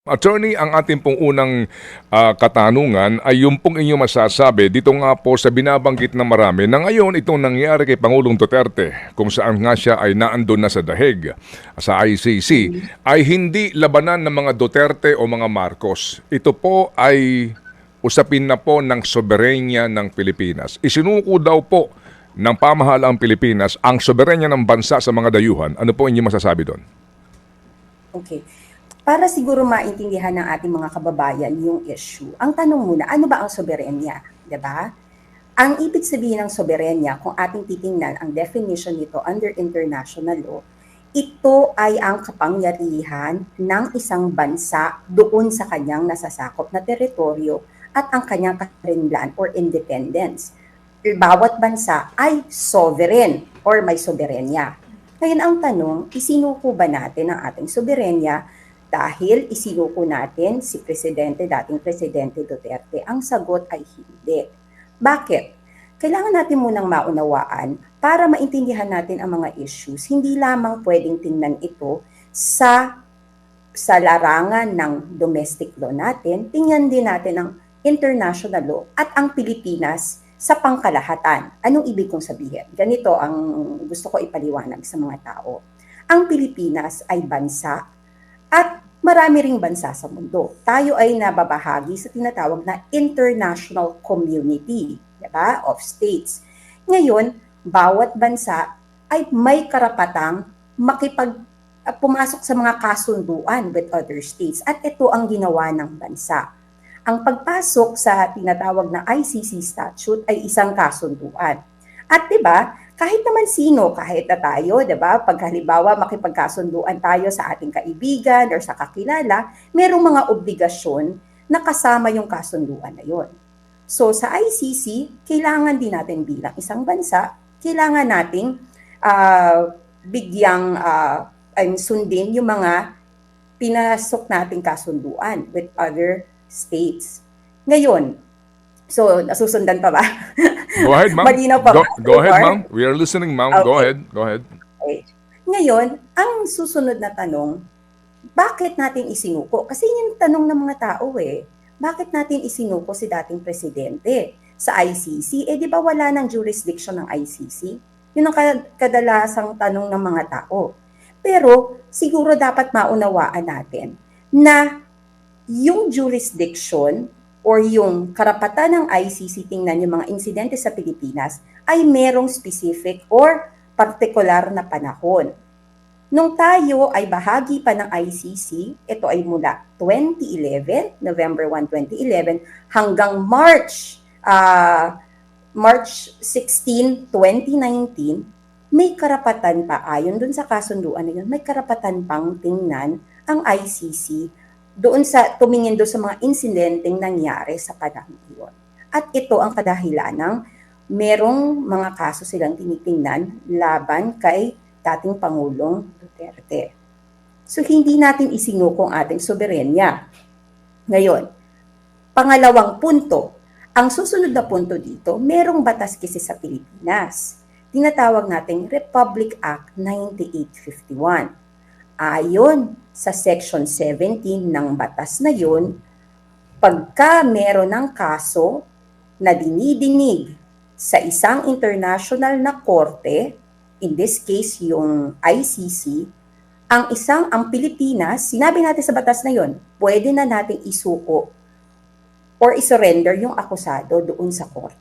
Attorney, ang ating pong unang katanungan ay yung pong inyong masasabi dito nga po sa binabanggit na marami na ngayon itong nangyari kay Pangulong Duterte kung saan nga siya ay naandun na sa dahig sa ICC ay hindi labanan ng mga Duterte o mga Marcos. Ito po ay usapin na po ng soberenya ng Pilipinas. Isinuko daw po ng pamahalaang Pilipinas ang soberenya ng bansa sa mga dayuhan. Ano po inyong masasabi doon? Okay. Para siguro maintindihan ng ating mga kababayan yung issue, ang tanong muna, ano ba ang soberenya? Diba? Ang ibig sabihin ng soberenya, kung ating titingnan ang definition nito under international law, ito ay ang kapangyarihan ng isang bansa doon sa kanyang nasasakop na teritoryo at ang kanyang karinlan or independence. Bawat bansa ay sovereign or may soberenya. Ngayon ang tanong, isinuko ba natin ang ating soberenya dahil isinuko natin si dating Presidente Duterte? Ang sagot ay hindi. Bakit? Kailangan natin munang maunawaan para maintindihan natin ang mga issues. Hindi lamang pwedeng tingnan ito sa larangan ng domestic law natin, tingnan din natin ang international law at ang Pilipinas sa pangkalahatan. Anong ibig kong sabihin? Ganito ang gusto ko ipaliwanag sa mga tao. Ang Pilipinas ay bansa at marami ring bansa sa mundo. Tayo ay nababahagi sa tinatawag na international community, diba? Of states. Ngayon, bawat bansa ay may karapatang pumasok sa mga kasunduan with other states at ito ang ginawa ng bansa. Ang pagpasok sa tinatawag na ICC statute ay isang kasunduan. At 'di ba, kahit naman sino, kahit na tayo, 'di ba, pag halimbawa makipagkasunduan tayo sa ating kaibigan or sa kakilala, merong mga obligasyon na kasama yung kasunduan na 'yon. So sa ICC, kailangan din natin bilang isang bansa, kailangan nating bigyang sundin yung mga pinasok nating kasunduan with other states. Ngayon, so nasusundan pa ba? Go ahead, ma'am. Malinaw pa ba? Go ahead, ma'am. We are listening, ma'am. Okay. Go ahead. Go ahead. Okay. Ngayon, ang susunod na tanong, bakit natin isinuko? Kasi yun yung tanong ng mga tao eh. Bakit natin isinuko si dating presidente sa ICC? Eh di ba wala ng jurisdiction ng ICC? Yun ang kadalasang tanong ng mga tao. Pero siguro dapat maunawaan natin na yung jurisdiction or yung karapatan ng ICC tingnan yung mga insidente sa Pilipinas ay merong specific or partikular na panahon. Nung tayo ay bahagi pa ng ICC, ito ay mula 2011, November 1, 2011, hanggang March 16, 2019, may karapatan pa, ayon dun sa kasunduan na yun, may karapatan pang tingnan ang ICC doon sa tumingin doon sa mga insidenteng nangyari sa panahon iyon. At ito ang kadahilan ng merong mga kaso silang tinitingnan laban kay dating Pangulong Duterte. So hindi natin isinuko ang ating soberenya. Ngayon, pangalawang punto, ang susunod na punto dito, merong batas kasi sa Pilipinas. Tinatawag nating Republic Act 9851. Ayon sa Section 17 ng batas na yun, pagka meron ng kaso na dinidinig sa isang international na korte, in this case yung ICC, ang Pilipinas, sinabi natin sa batas na yun, pwede na nating isuko or isurrender yung akusado doon sa korte.